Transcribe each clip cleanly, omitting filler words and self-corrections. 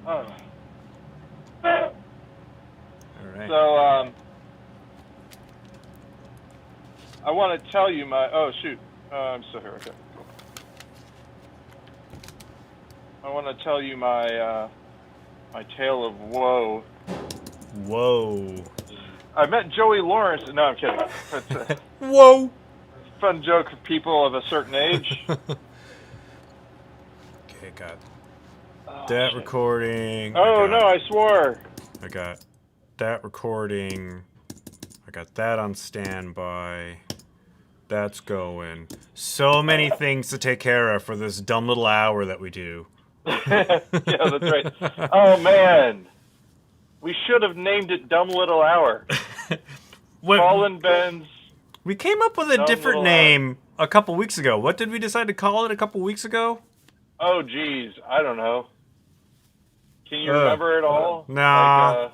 Oh. All right. So, I want to tell you my. Oh shoot, I'm still here. Okay, cool. I want to tell you my tale of woe. Whoa. I met Joey Lawrence. No, I'm kidding. It's a Whoa. fun joke for people of a certain age. Okay, got Oh that shit. recording. Oh no, I swore. I got that recording. I got that on standby. That's going. So many things to take care of for this dumb little hour that we do. Yeah, that's right. Oh man, we should have named it Dumb Little Hour. What Colin Ben's we came up with a Dumb different Little Hour. name a couple weeks ago. What did we decide to call it a couple weeks ago? Oh geez, I don't know. Can you Uh, remember it all? Like, nah.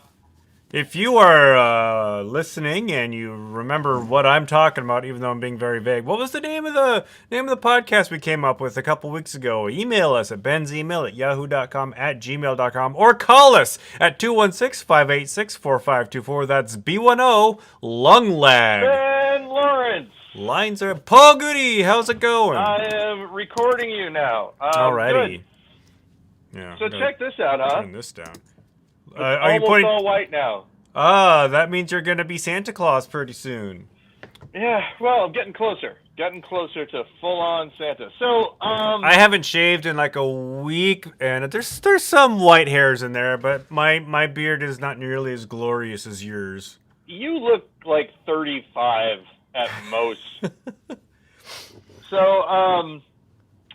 If you are listening and you remember what I'm talking about, even though I'm being very vague, what was the name of the podcast we came up with a couple weeks ago? Email us at bensemail@yahoo.com, at gmail.com, or call us at 216-586-4524. That's B10 Lung Lag. Ben Lawrence. Lines are Paul Goody. How's it going? I am recording you now. Alrighty. Good. Yeah. So I'm gonna check this out, huh? turn this down. It's Are you almost pointing? all white now. That means you're gonna be Santa Claus pretty soon. Yeah, well, I'm getting closer. Getting closer to full-on Santa. So, I haven't shaved in like a week, and there's some white hairs in there, but my beard is not nearly as glorious as yours. you look like 35 at most. So,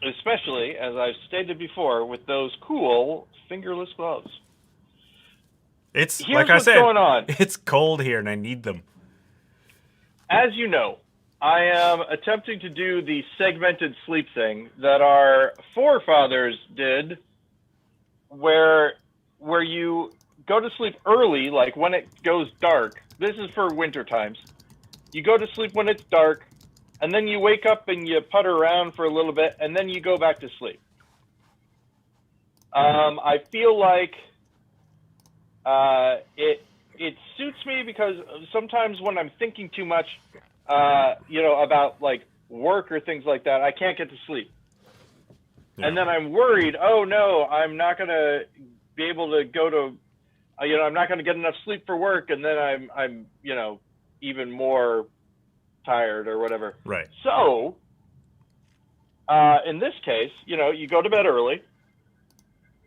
especially, as I've stated before, with those cool fingerless gloves. It's Here's like I what's said, going on. it's cold here, and I need them. As you know, I am attempting to do the segmented sleep thing that our forefathers did, where you go to sleep early, like when it goes dark. This is for winter times. You go to sleep when it's dark, and then you wake up and you putter around for a little bit, and then you go back to sleep. I feel like it suits me because sometimes when I'm thinking too much, about like work or things like that, I can't get to sleep. Yeah. And then I'm worried, oh no, I'm not going to be able to go to, I'm not going to get enough sleep for work. And then I'm even more tired or whatever. Right. So, in this case, you go to bed early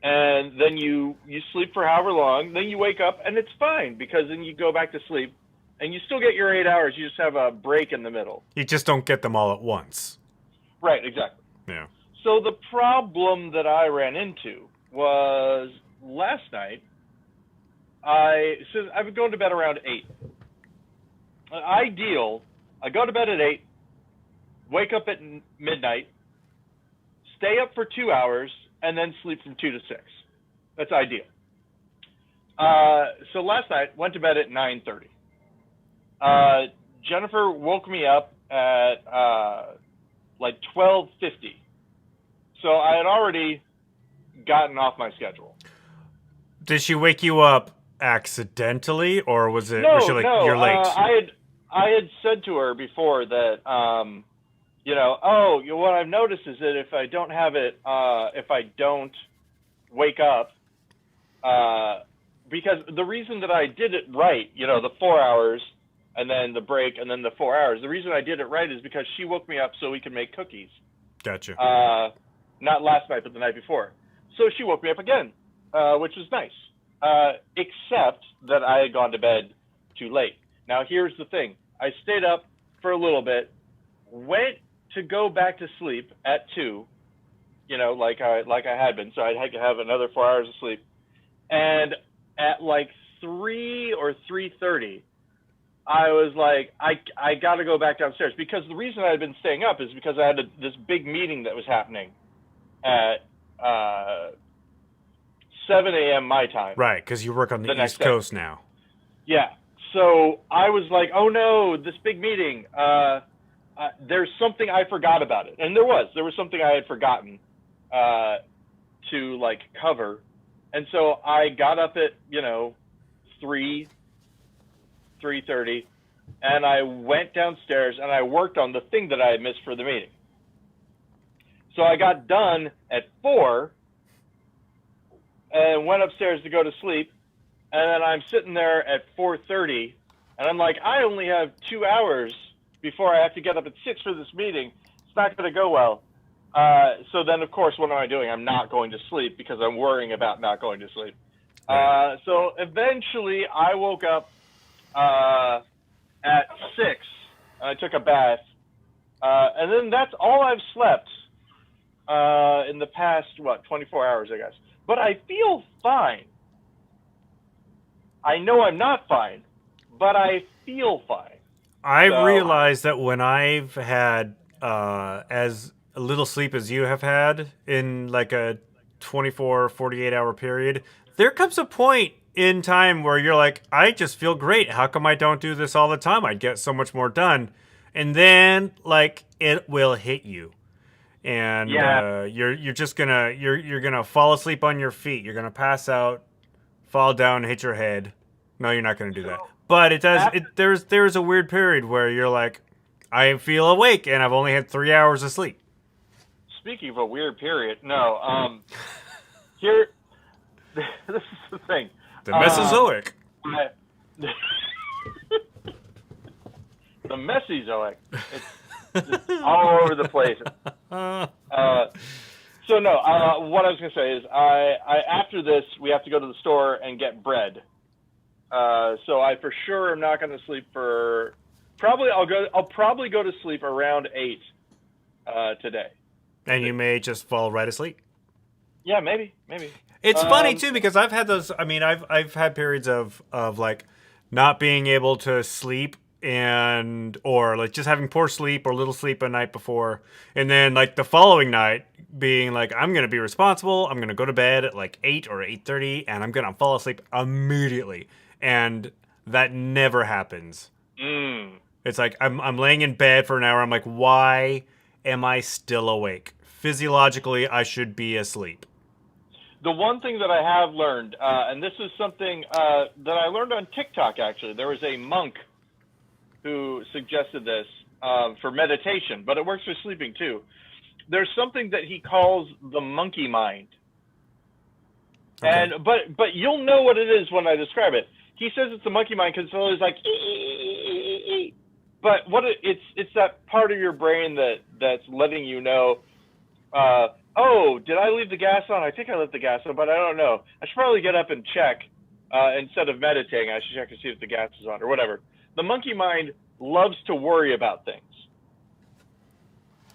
and then you sleep for however long, then you wake up and it's fine because then you go back to sleep and you still get your 8 hours. You just have a break in the middle. You just don't get them all at once. Right, exactly. Yeah. So the problem that I ran into was last night. I've been going to bed around 8. Ideal, I go to bed at 8, wake up at midnight, stay up for 2 hours, and then sleep from 2 to 6. That's ideal. So last night, went to bed at 9:30. Jennifer woke me up at like 12:50. So I had already gotten off my schedule. Did she wake you up accidentally, or was she like, No. you're late? I had said to her before that, what I've noticed is that if I don't have it, if I don't wake up, because the reason that I did it right, the 4 hours and then the break and then the 4 hours, the reason I did it right is because she woke me up so we could make cookies. Gotcha. Not last night, but the night before. So she woke me up again, which was nice. Except that I had gone to bed too late. Now, here's the thing. I stayed up for a little bit, went to go back to sleep at 2, like I had been. So I had to have another 4 hours of sleep. And at like 3 or 3:30, I was like, I got to go back downstairs. Because the reason I had been staying up is because I had this big meeting that was happening at 7 a.m. my time. Right, because you work on the East Coast now. Yeah. So I was like, oh no, this big meeting. There's something I forgot about it. And there was something I had forgotten to like cover. And so I got up at 3:30, and I went downstairs and I worked on the thing that I had missed for the meeting. So I got done at 4 and went upstairs to go to sleep. And then I'm sitting there at 4:30, and I'm like, I only have 2 hours before I have to get up at 6 for this meeting. It's not going to go well. So then, of course, what am I doing? I'm not going to sleep because I'm worrying about not going to sleep. So eventually, I woke up at 6, and I took a bath. And then that's all I've slept in the past, 24 hours, I guess. But I feel fine. I know I'm not fine, but I feel fine. I've realized that when I've had as little sleep as you have had in like a 24, 48-hour period, there comes a point in time where you're like, I just feel great. How come I don't do this all the time? I'd get so much more done. And then, like, it will hit you. And you're just gonna you're gonna fall asleep on your feet. You're gonna pass out, fall down, hit your head. No, you're not gonna do that. But it does. There's a weird period where you're like, I feel awake and I've only had 3 hours of sleep. Speaking of a weird period, here, this is the thing. The Mesozoic. The Mesozoic. It's all over the place. What I was going to say is, I after this, we have to go to the store and get bread. So I for sure am not going to sleep for, I'll probably go to sleep around 8 today. And you may just fall right asleep. Yeah, maybe. It's funny too because I've had those. I mean, I've had periods of like not being able to sleep or like just having poor sleep or little sleep a night before, and then like the following night being like, I'm gonna be responsible. I'm gonna go to bed at like 8 or 8:30, and I'm gonna fall asleep immediately. And that never happens. It's like I'm laying in bed for an hour. I'm like, why am I still awake? Physiologically, I should be asleep. The one thing that I have learned, and this is something that I learned on TikTok, actually. There was a monk who suggested this for meditation, but it works for sleeping too. There's something that he calls the monkey mind. Okay. But you'll know what it is when I describe it. He says it's the monkey mind because it's always like, ee. But it's that part of your brain that's letting you know, did I leave the gas on? I think I left the gas on, but I don't know. I should probably get up and check instead of meditating. I should check to see if the gas is on or whatever. The monkey mind loves to worry about things.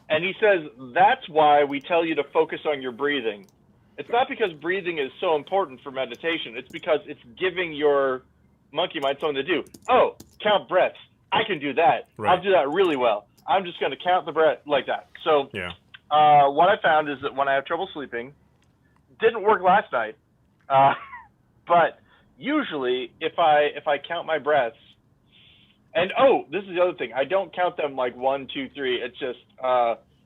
And he says that's why we tell you to focus on your breathing. It's not because breathing is so important for meditation. It's because it's giving your monkey mind something to do. Oh, count breaths. I can do that. Right. I'll do that really well. I'm just going to count the breath like that. So what I found is that when I have trouble sleeping, didn't work last night, but usually if I count my breaths, and this is the other thing, I don't count them like 1, 2, 3. It's just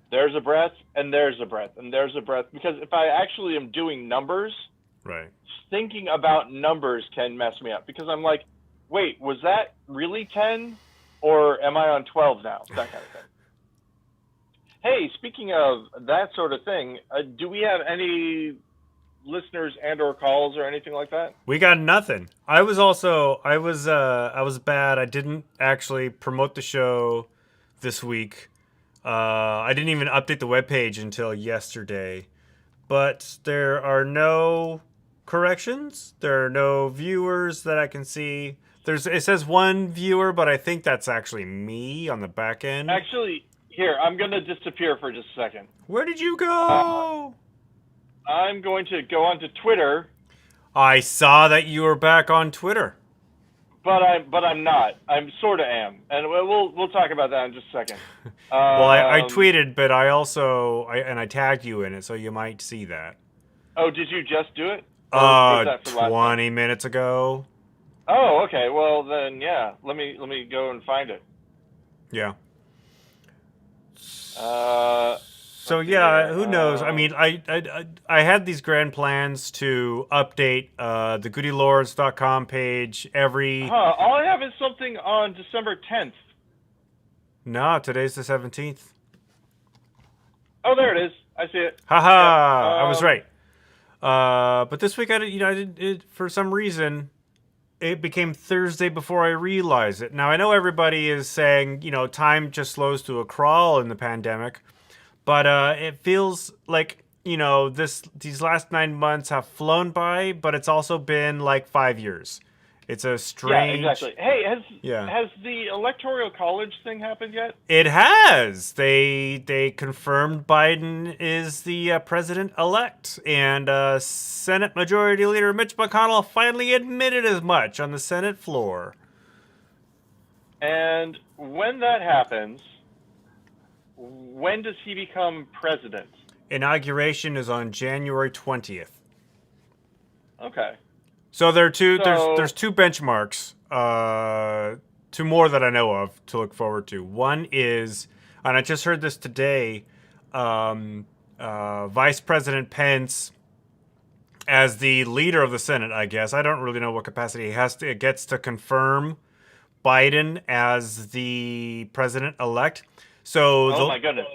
there's a breath and there's a breath and there's a breath, because if I actually am doing numbers, right, thinking about numbers can mess me up, because I'm like, wait, was that really 10 or am I on 12 now? That kind of thing. Hey, speaking of that sort of thing, do we have any listeners and or calls or anything like that? We got nothing. I was bad. I didn't actually promote the show this week. I didn't even update the webpage until yesterday. But there are no corrections. There are no viewers that I can see. It says one viewer, but I think that's actually me on the back end. Actually, here, I'm going to disappear for just a second. Where did you go? I'm going to go onto Twitter. I saw that you were back on Twitter. But I'm not. I'm sort of am. And we'll talk about that in just a second. Well, I tweeted, but I also I tagged you in it, so you might see that. Oh, did you just do it? Or was that for 20 minutes ago. Oh, okay. Well, then, yeah. Let me go and find it. Yeah. So yeah, who knows? I mean, I had these grand plans to update the GudeLaurance.com page every. All I have is something on December 10th. No, today's the 17th. Oh, there it is. I see it. Haha! Yep. I was right. But this week I did for some reason. It became Thursday before I realized it. Now I know everybody is saying time just slows to a crawl in the pandemic. But it feels like, these last 9 months have flown by, but it's also been like 5 years. It's a strange... Yeah, exactly. Hey, has the Electoral College thing happened yet? It has. They confirmed Biden is the president-elect, and Senate Majority Leader Mitch McConnell finally admitted as much on the Senate floor. And when that happens... when does he become president? Inauguration is on January 20th. Okay. So there's two benchmarks, two more that I know of to look forward to. One is, and I just heard this today, Vice President Pence, as the leader of the Senate, I guess. I don't really know what capacity he gets to confirm Biden as the president-elect. So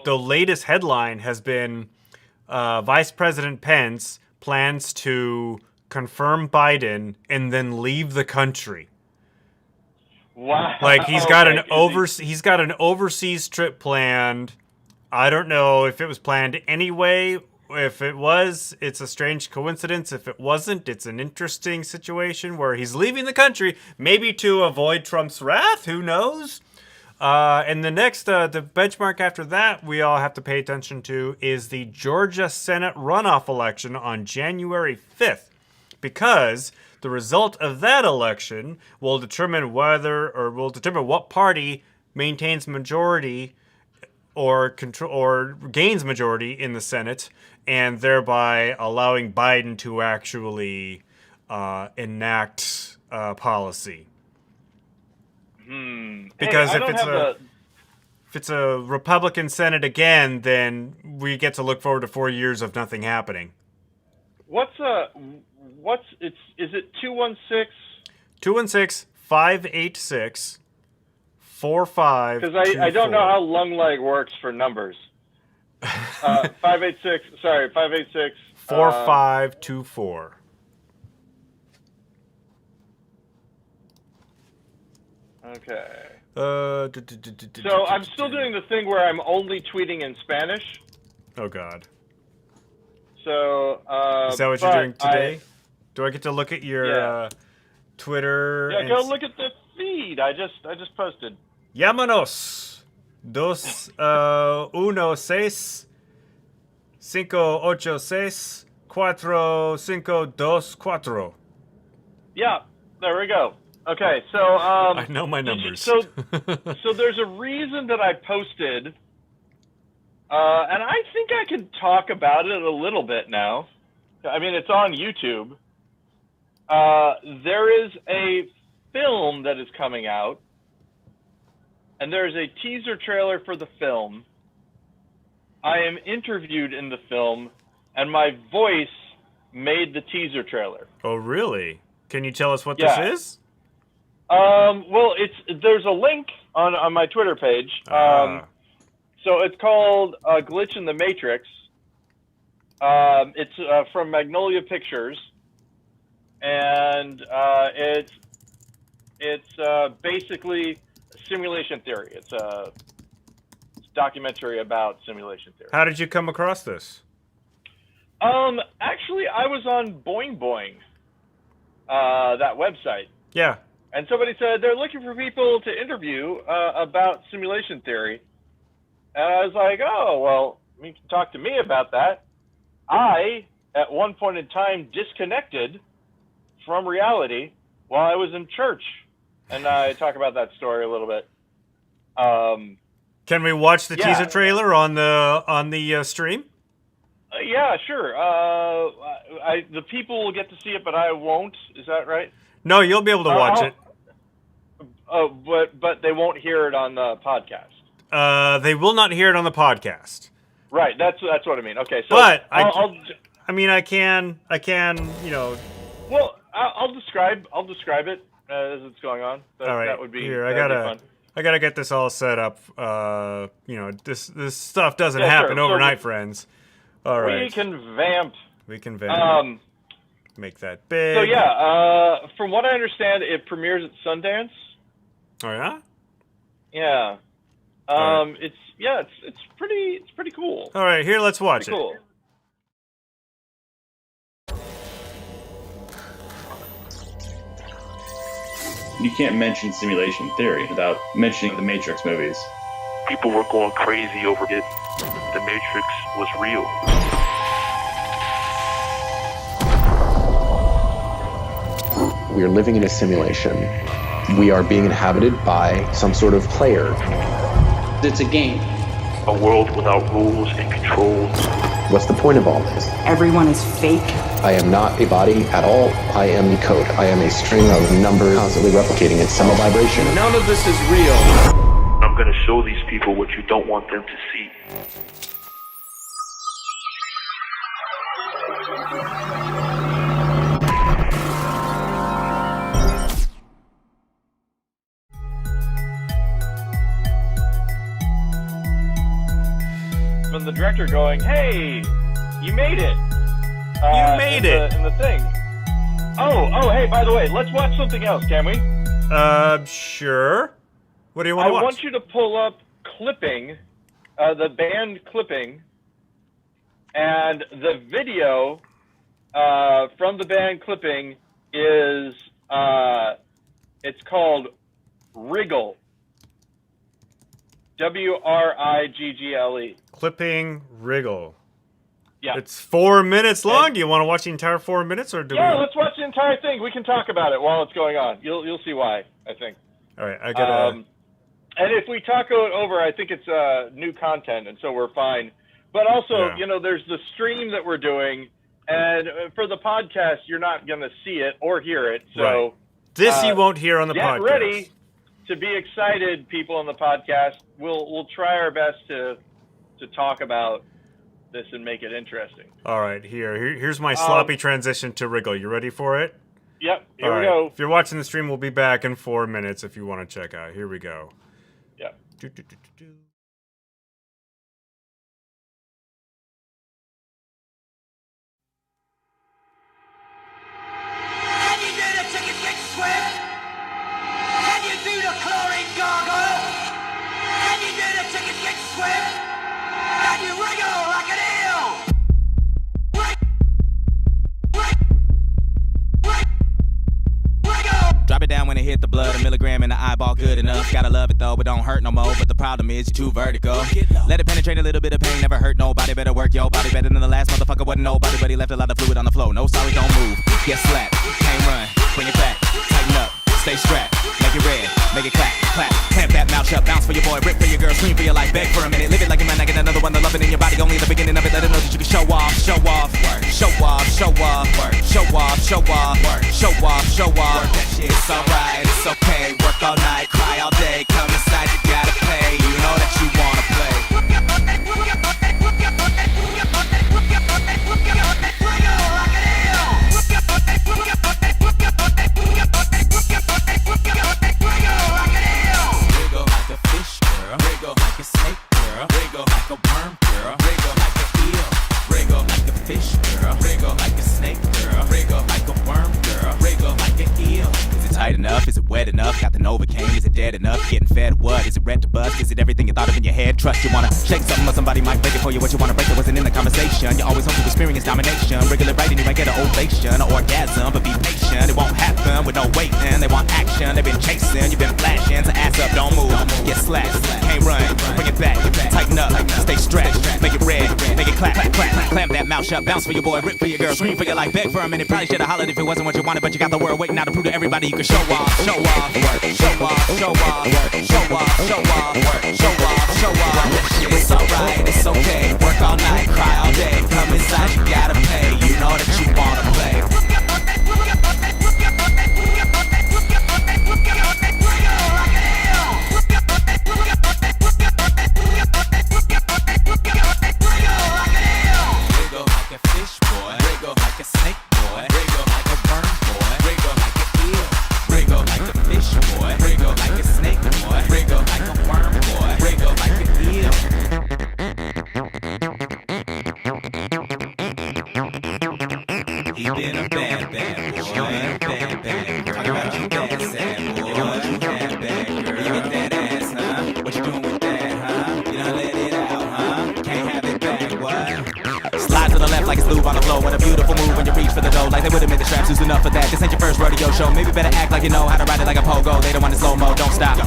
the latest headline has been Vice President Pence plans to confirm Biden and then leave the country. Wow! Like he's got an overseas trip planned. I don't know if it was planned anyway. If it was, it's a strange coincidence. If it wasn't, it's an interesting situation where he's leaving the country, maybe to avoid Trump's wrath. Who knows? And the next, the benchmark after that we all have to pay attention to is the Georgia Senate runoff election on January 5th. Because the result of that election will determine what party maintains majority or gains majority in the Senate, and thereby allowing Biden to actually enact policy. Because if it's a Republican Senate again, then we get to look forward to 4 years of nothing happening. Is it 216? 216-586-4524. Because I don't know how lung leg works for numbers. 586. 4524. Okay. So I'm still doing the thing where I'm only tweeting in Spanish. Oh God. So is that what you're doing today? Do I get to look at your Twitter? Yeah, go look at the feed. I just posted. Llámanos 216-586-4524. Yeah, there we go. Okay, so I know my numbers. So there's a reason that I posted, and I think I can talk about it a little bit now. I mean, it's on YouTube. There is a film that is coming out, and there's a teaser trailer for the film. I am interviewed in the film, and my voice made the teaser trailer. Oh, really? Can you tell us what this is? Well, there's a link on my Twitter page. So it's called Glitch in the Matrix. It's from Magnolia Pictures, and it's basically simulation theory. It's a documentary about simulation theory. How did you come across this? Actually, I was on Boing Boing, that website. Yeah. And somebody said they're looking for people to interview about simulation theory. And I was like, oh, well, you can talk to me about that. I, at one point in time, disconnected from reality while I was in church. And I talk about that story a little bit. Can we watch the teaser trailer on the stream? Yeah, sure. The people will get to see it, but I won't. Is that right? No, you'll be able to watch it. But they won't hear it on the podcast. They will not hear it on the podcast. Right. That's what I mean. Okay. So But I'll I can, well, I'll describe it as it's going on. All right. That would be here. that'd be fun. I gotta get this all set up. This stuff doesn't happen sure. overnight, friends. All right. We can vamp. Make that big. So yeah, from what I understand, it premieres at Sundance. Oh yeah. Yeah. Right. It's pretty cool. All right, here, let's watch it. Cool. You can't mention simulation theory without mentioning the Matrix movies. People were going crazy over it. The Matrix was real. We are living in a simulation. We are being inhabited by some sort of player. It's a game. A world without rules and controls. What's the point of all this? Everyone is fake. I am not a body at all. I am the code. I am a string of numbers constantly replicating in some vibration. None of this is real. I'm gonna show these people what you don't want them to see. From the director going, "Hey, you made it! You made it in the thing." Oh, hey, by the way, let's watch something else, can we? Sure. What do you want to watch? I want you to pull up clipping, the band clipping, and the video from the band clipping is it's called Wriggle. WRIGGLE. Clipping Wriggle. Yeah. It's 4 minutes long. Do you want to watch the entire 4 minutes, or do we? Let's watch the entire thing. We can talk about it while it's going on. You'll see why, I think. All right, I gotta. And if we talk it over, I think it's new content, and so we're fine. But also, there's the stream that we're doing, and for the podcast, you're not going to see it or hear it. So Right. This you won't hear on the podcast. Get ready to be excited, people on the podcast. We'll try our best to talk about this and make it interesting. All right, here's my sloppy transition to Wriggle. You ready for it? Yep, here All we right. go. If you're watching the stream, we'll be back in 4 minutes if you want to check out. Here we go. Yep. Can you do the chicken kick swim? Can you do the chlorine gargle? Can you do the chicken kick swim? Can you wriggle like an eel? Drop it down when it hit the blood, a milligram in the eyeball, good enough. Gotta love it though, but don't hurt no more. But the problem is you're too vertical. Let it penetrate a little bit of pain, never hurt nobody. Better work your body better than the last motherfucker wasn't nobody, but he left a lot of fluid on the floor. No sorry, don't move. Get slapped, can't run, bring it back, tighten up, stay strapped, make it red, make it clap, clap. Clamp that mouth shut, bounce for your boy, rip for your girl, scream for your life, beg for a minute. Live it like a man, I get another one to love it in your body. Only in the beginning of it, let it know that you can show off, show off, show off, show off, show off, show off, show off, show off. It's alright, it's okay, work all night, cry all day, come inside, you gotta pay, you know that you wanna play. Wriggle like a fish, girl. Wriggle like a snake, girl. Wriggle like a worm, girl. Wriggle like an eel. Wriggle like a fish, girl. Wriggle like a snake, girl. Wriggle like a worm, girl. Wriggle like an eel. Is it tight enough? Is it wet enough? Got the Novocaine? Is it dead enough? Getting fed? What? Is it red to bust? Is it everything you thought of in your head? Trust you wanna shake something, or somebody might break it for you. What you wanna break it wasn't in the conversation. You always hope to experience domination. Wriggle it right and you might get an ovation, an orgasm, but be patient. It won't happen with no waiting. They want action. They've been chasing. You've been flashing. So ass up, don't move. Get slapped. Can't run. Bring it back. Tighten up. Stay stretched. Make it red. Make it clap. Clamp that mouth shut. Bounce for your boy. Rip for your girl. Scream for your life. Beg for a minute. Probably should have hollered if it wasn't what you wanted, but you got the world waiting now to prove to everybody you can show off. Show off. Show off. Show off. Show off. Show off. Show off. Show off. It's alright. It's okay. Work all night. Cry all day. Come inside. You gotta pay. You know that you wanna play. He been a bad, bad boy. Bad, bad girl. Talk about you bad, sad boy. Bad, bad girl. You with that ass, huh? What you doing with that, huh? You done let it out, huh? Can't have it back, what? Slide to the left like it's lube on the floor. What a beautiful move when you reach for the dough. Like they would've made the straps loose enough for that. This ain't your first rodeo show. Maybe better act like you know how to ride it like a pogo. They don't want it slow-mo, don't stop.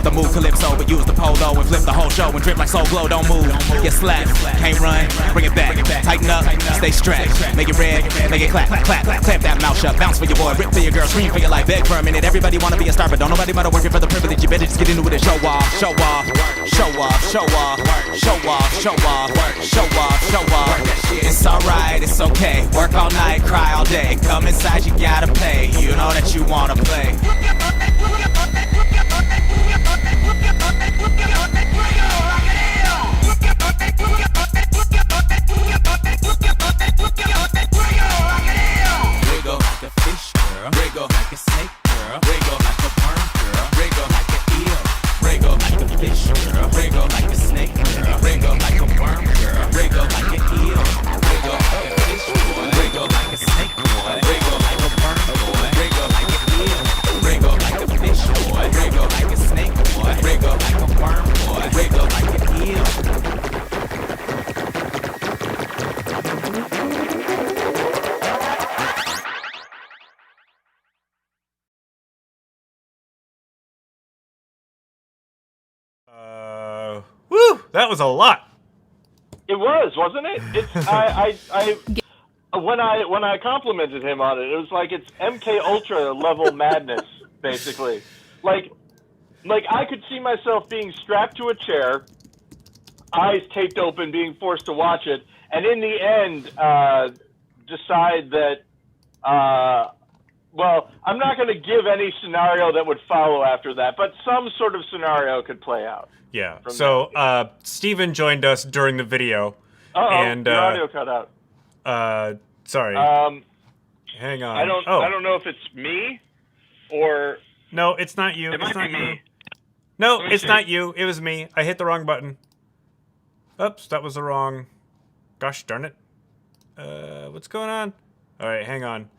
The move calypso, but use the polo and flip the whole show and drip like Soul Glow. Don't move, get slapped, can't run, bring it back. Tighten up, stay strapped. Make it red, make it clap, clap, clap. Clamp that mouth shut, bounce for your boy, rip for your girl, scream for your life. Beg for a minute, everybody wanna be a star, but don't nobody matter working for the privilege. You better just get into it and show off, show off, show off, show off, show off, show off, show off, show off. It's alright, it's okay. Work all night, cry all day. Come inside, you gotta pay. You know that you wanna play. Wiggle like a fish girl, wiggle like a snake girl, wiggle like a worm girl, wiggle like an eel, wiggle like a fish girl, wiggle like a snake girl, wiggle like a worm girl, wiggle like an eel, wiggle like a fish boy, wiggle like a snake boy, wiggle like a worm boy, wiggle like an eel, wiggle like a fish boy, wiggle like a snake boy, wiggle like a worm boy, wiggle like an eel. Woo! That was a lot. It was, wasn't it? It's when I complimented him on it, it was like it's MK Ultra level madness, basically. Like I could see myself being strapped to a chair, eyes taped open, being forced to watch it, and in the end, decide that. Well, I'm not going to give any scenario that would follow after that, but some sort of scenario could play out. Yeah. So Steven joined us during the video. And your audio cut out. Sorry. Hang on. I don't know if it's me or no, it's not you. It it's might not be you. me. No, it's not you. It was me. I hit the wrong button. Oops, that was the wrong. Gosh darn it. What's going on? All right, hang on.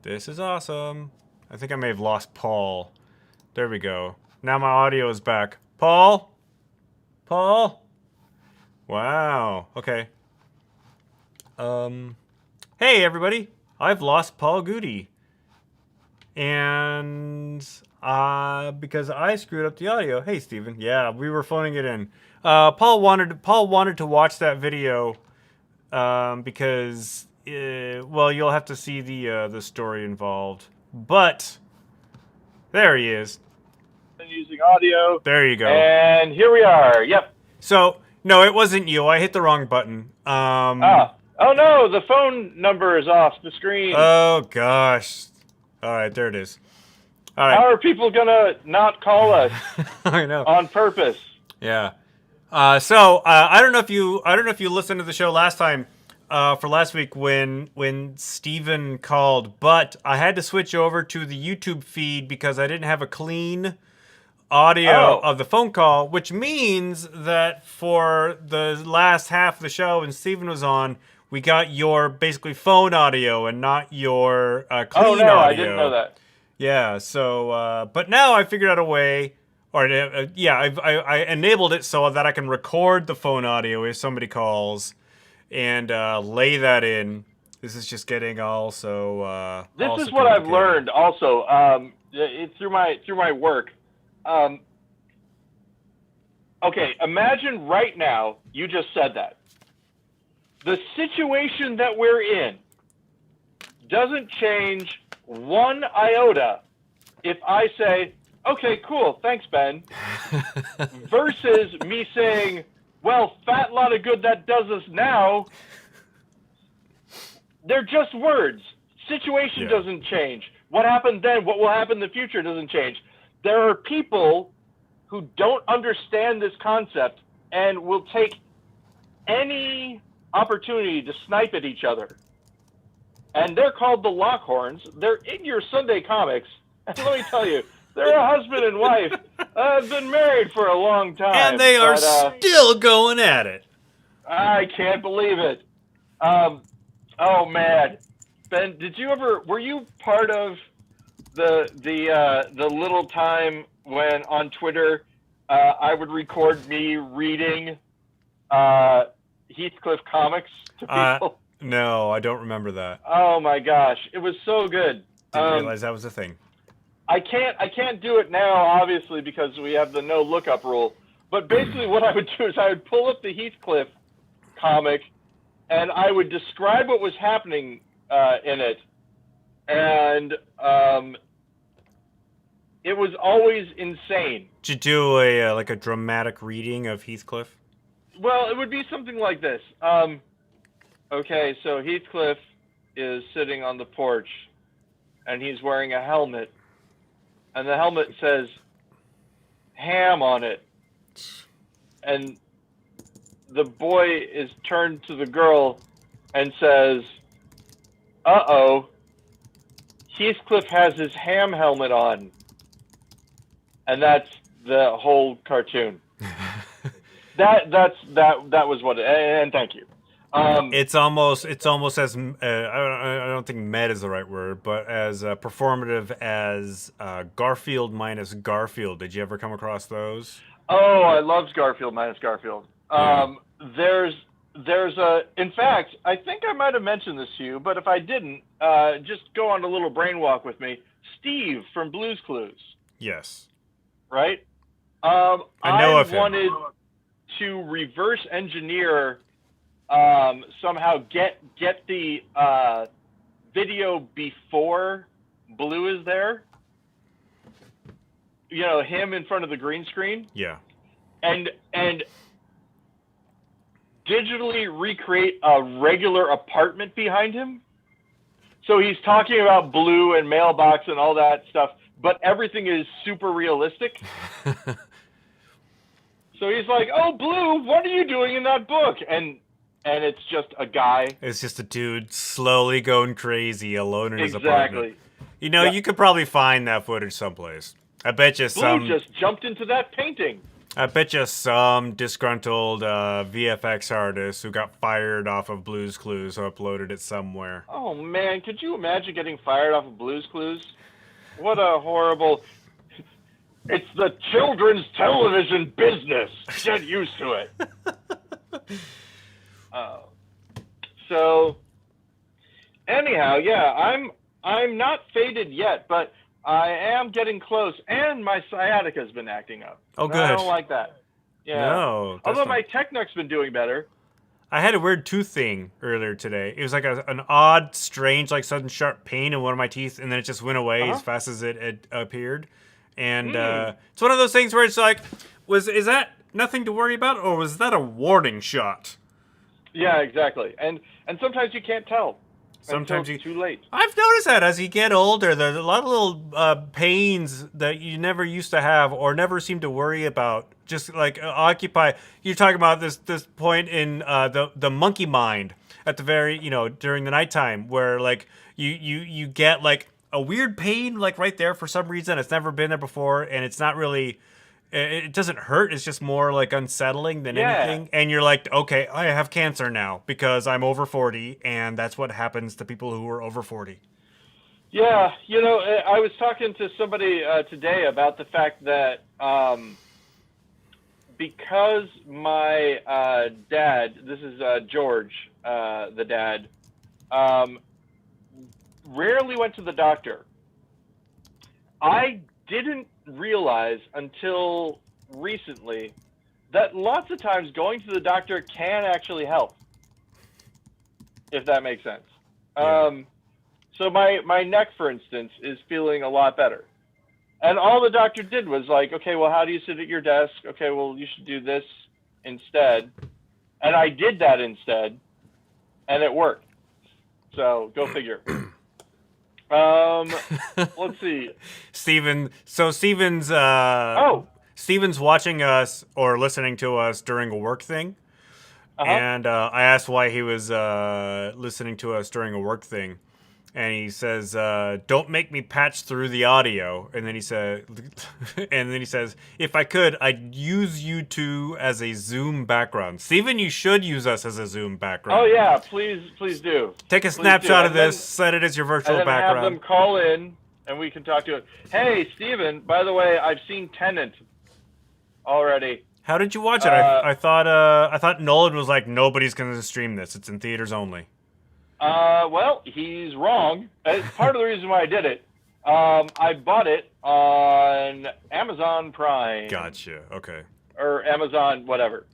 This is awesome. I think I may have lost Paul. There we go. Now my audio is back. Paul? Paul? Wow. Okay. Hey everybody. I've lost Paul Goody. And because I screwed up the audio. Hey Steven. Yeah, we were phoning it in. Paul wanted to watch that video because well, you'll have to see the story involved. But there he is. Using audio. There you go. And here we are. Yep. So no, it wasn't you. I hit the wrong button. Oh no, the phone number is off the screen. Oh gosh. All right, there it is. All right. How are people gonna not call us? I know. On purpose. Yeah. So I don't know if you listened to the show last time. For last week when Steven called, but I had to switch over to the YouTube feed because I didn't have a clean audio of the phone call, which means that for the last half of the show when Steven was on, we got your basically phone audio and not your clean audio. I didn't know that. Yeah, so, but now I figured out a way, or I enabled it so that I can record the phone audio if somebody calls. And lay that in. This is just getting also. This is what I've learned also through my work. Okay, imagine right now you just said that. The situation that we're in doesn't change one iota if I say, "Okay, cool, thanks, Ben," versus me saying, "Well, fat lot of good that does us now." They're just words. Situation doesn't change. What happened then, what will happen in the future doesn't change. There are people who don't understand this concept and will take any opportunity to snipe at each other. And they're called the Lockhorns. They're in your Sunday comics. And let me tell you, they're a husband and wife. Been married for a long time. And they are still going at it. I can't believe it. Oh, man. Ben, were you part of the little time when on Twitter I would record me reading Heathcliff comics to people? No, I don't remember that. Oh my gosh, it was so good. Didn't realize that was a thing. I can't do it now, obviously, because we have the no lookup rule. But basically, what I would do is I would pull up the Heathcliff comic, and I would describe what was happening in it, and it was always insane. Did you do a dramatic reading of Heathcliff? Well, it would be something like this. Okay, so Heathcliff is sitting on the porch, and he's wearing a helmet, and the helmet says ham on it. And the boy is turned to the girl and says, "Uh-oh, Heathcliff has his ham helmet on." And that's the whole cartoon. that was what it, and thank you. It's almost as I don't think "med" is the right word, but as performative as Garfield minus Garfield. Did you ever come across those? Oh, I love Garfield minus Garfield. Yeah. There's in fact, I think I might have mentioned this to you, but if I didn't, just go on a little brainwalk with me. Steve from Blue's Clues. Yes. Right? I know of him. I wanted to reverse engineer, somehow get the video before Blue is there. You know, him in front of the green screen. Yeah. And digitally recreate a regular apartment behind him. So he's talking about Blue and mailbox and all that stuff, but everything is super realistic. So he's like, "Oh, Blue, what are you doing in that book?" And it's just a guy. It's just a dude slowly going crazy alone in his apartment. Exactly. You know, you could probably find that footage someplace. I bet you Blue just jumped into that painting. I bet you some disgruntled VFX artist who got fired off of Blue's Clues uploaded it somewhere. Oh man, could you imagine getting fired off of Blue's Clues? What a horrible... It's the children's television business. Get used to it. So, anyhow, yeah, I'm not faded yet, but I am getting close, and my sciatica's been acting up. Oh, good. I don't like that. Yeah. No. Although my tech neck's been doing better. I had a weird tooth thing earlier today. It was like an odd, strange, like sudden sharp pain in one of my teeth, and then it just went away as fast as it appeared. And it's one of those things where it's like, is that nothing to worry about, or was that a warning shot? Yeah, exactly. And sometimes you can't tell. Sometimes it's too late. I've noticed that as you get older, there's a lot of little pains that you never used to have or never seem to worry about. Just like occupy. You're talking about this point in the monkey mind at the very, during the nighttime where like you get like a weird pain like right there for some reason. It's never been there before, and it's not really. It doesn't hurt. It's just more like unsettling than anything. And you're like, okay, I have cancer now because I'm over 40, and that's what happens to people who are over 40. Yeah, I was talking to somebody today about the fact that because my dad, this is George, the dad, rarely went to the doctor. I didn't realize until recently that lots of times going to the doctor can actually help, if that makes sense. Yeah. So my neck, for instance, is feeling a lot better. And all the doctor did was like, okay, well, how do you sit at your desk? Okay, well, you should do this instead. And I did that instead, and it worked. So go figure. Let's see. Steven's watching us or listening to us during a work thing. And I asked why he was listening to us during a work thing. and he says, "Don't make me patch through the audio." And then he said, "If I could, I'd use you two as a Zoom background." Steven, you should use us as a Zoom background. Oh yeah, please do. Take a Please snapshot do. of this, set it as your virtual and then background. have them call in, and we can talk to it. Hey, Steven, by the way, I've seen Tenet already. How did you watch it? I thought Nolan was like, nobody's going to stream this. It's in theaters only. Well, he's wrong. It's part of the reason why I did it. I bought it on Amazon Prime. Gotcha. Okay. Or Amazon, whatever.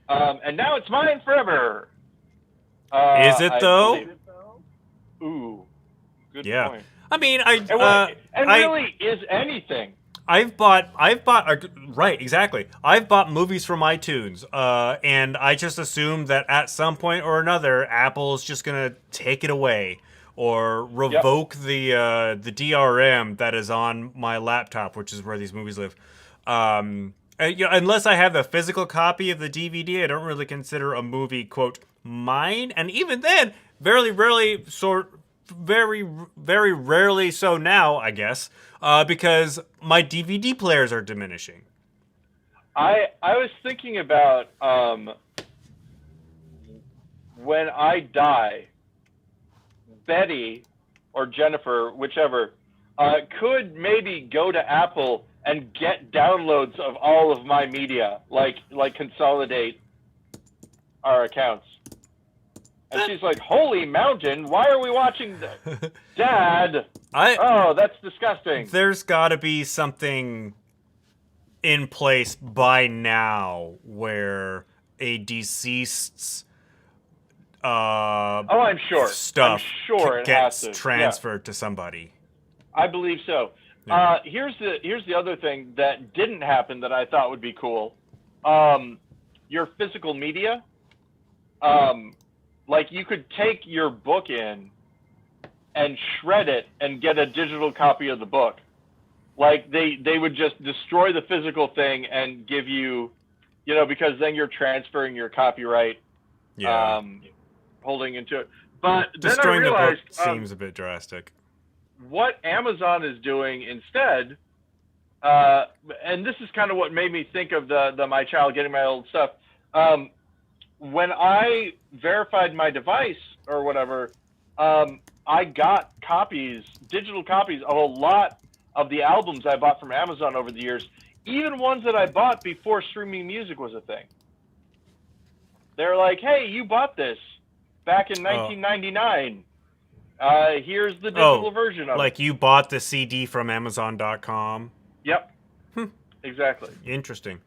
And now it's mine forever. Is it though? Ooh, good yeah. point. I mean, really, is anything? I've bought right, exactly. I've bought movies from iTunes, and I just assumed that at some point or another, Apple's just gonna take it away or revoke the DRM that is on my laptop, which is where these movies live. Unless I have the physical copy of the DVD, I don't really consider a movie quote mine, and even then, very rarely so now, I guess. Because my DVD players are diminishing. I was thinking about when I die, Betty or Jennifer, whichever, could maybe go to Apple and get downloads of all of my media, like consolidate our accounts. And she's like, "Holy mountain! Why are we watching this, Dad?" Oh, that's disgusting. There's got to be something in place by now where a deceased's I'm sure stuff it gets has to. transferred to somebody. I believe so. Yeah. Here's the other thing that didn't happen that I thought would be cool. Your physical media. Like you could take your book in and shred it and get a digital copy of the book. Like they would just destroy the physical thing and give you, because then you're transferring your copyright, holding into it. But destroying then I realized, the book seems a bit drastic. What Amazon is doing instead, and this is kind of what made me think of the My Child Getting My Old Stuff. When I verified my device or whatever, I got digital copies of a lot of the albums I bought from Amazon over the years, even ones that I bought before streaming music was a thing. They're like, "Hey, you bought this back in 1999. Here's the digital version of it." Like you bought the CD from Amazon.com? Yep. Exactly. Interesting.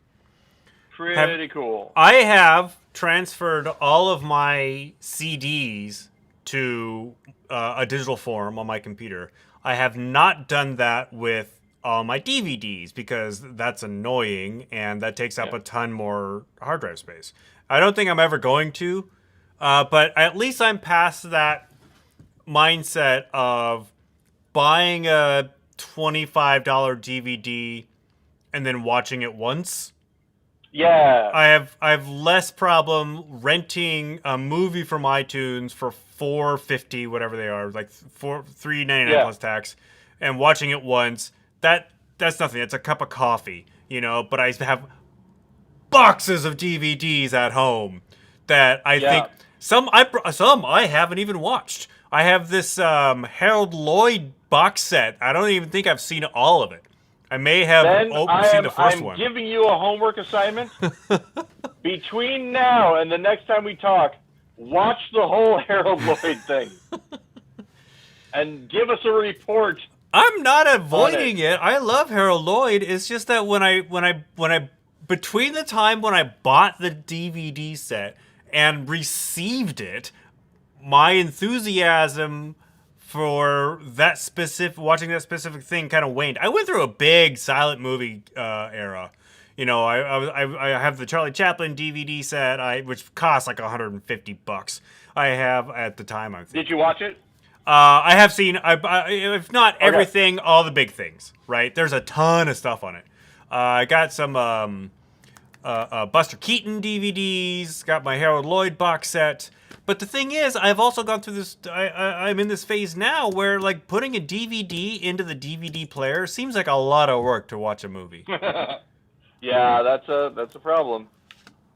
Pretty cool. I have transferred all of my CDs to a digital form on my computer. I have not done that with all my DVDs because that's annoying and that takes up a ton more hard drive space. I don't think I'm ever going to, but at least I'm past that mindset of buying a $25 DVD and then watching it once. Yeah. I have less problem renting a movie from iTunes for $4.50, whatever they are, like $3.99 plus tax, and watching it once. That's nothing. It's a cup of coffee, But I have boxes of DVDs at home that I think some I haven't even watched. I have this Harold Lloyd box set. I don't even think I've seen all of it. I may have seen the first one. I'm giving you a homework assignment. Between now and the next time we talk, watch the whole Harold Lloyd thing. And give us a report. I'm not avoiding it. I love Harold Lloyd. It's just that when I between the time when I bought the DVD set and received it, my enthusiasm for watching that specific thing kind of waned. I went through a big silent movie era. I have the Charlie Chaplin DVD set, which cost like $150. I have at the time. Did you watch it? I have seen, if not everything, all the big things. Right? There's a ton of stuff on it. I got some Buster Keaton DVDs. Got my Harold Lloyd box set. But the thing is, I've also gone through this. I'm in this phase now where like putting a DVD into the DVD player seems like a lot of work to watch a movie. Yeah, that's a problem,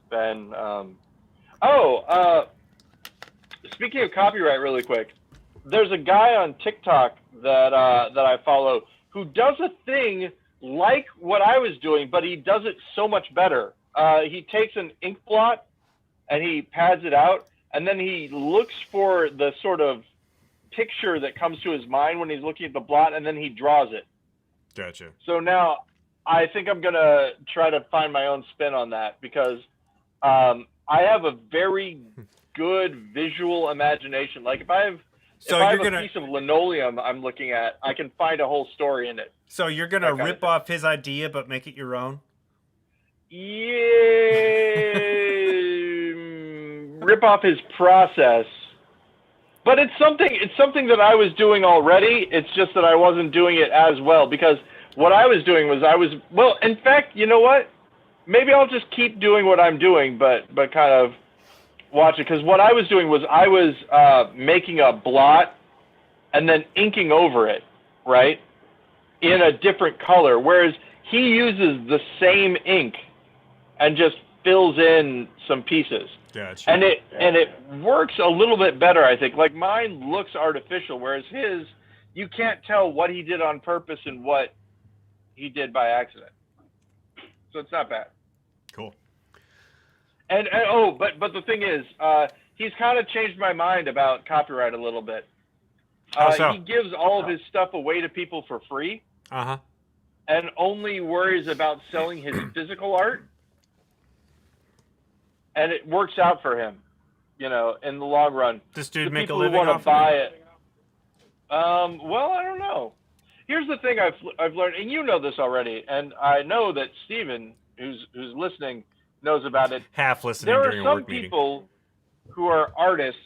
Ben. Speaking of copyright, really quick, there's a guy on TikTok that I follow who does a thing like what I was doing, but he does it so much better. He takes an ink blot and he pads it out, and then he looks for the sort of picture that comes to his mind when he's looking at the blot, and then he draws it. Gotcha. So now I think I'm going to try to find my own spin on that, because I have a very good visual imagination. Like if I have a piece of linoleum I'm looking at, I can find a whole story in it. So you're going to rip off his idea but make it your own? Yeah. Rip off his process. But it's something that I was doing already. It's just that I wasn't doing it as well, because what I was doing was in fact, you know what? Maybe I'll just keep doing what I'm doing, but kind of watch it. Because what I was doing was I was making a blot and then inking over it, right, in a different color, whereas he uses the same ink and just fills in some pieces. Gotcha. And it works a little bit better, I think. Like mine looks artificial, whereas his, you can't tell what he did on purpose and what he did by accident. So it's not bad. Cool. But the thing is, he's kind of changed my mind about copyright a little bit. So? He gives all of his stuff away to people for free. Uh-huh. And only worries about selling his physical art. And it works out for him, in the long run. This dude the make a people living who want off to buy of it. Well, I don't know. Here's the thing I've learned, and you know this already, and I know that Steven, who's listening, knows about it. Half listening There during are a some work meeting. people who are artists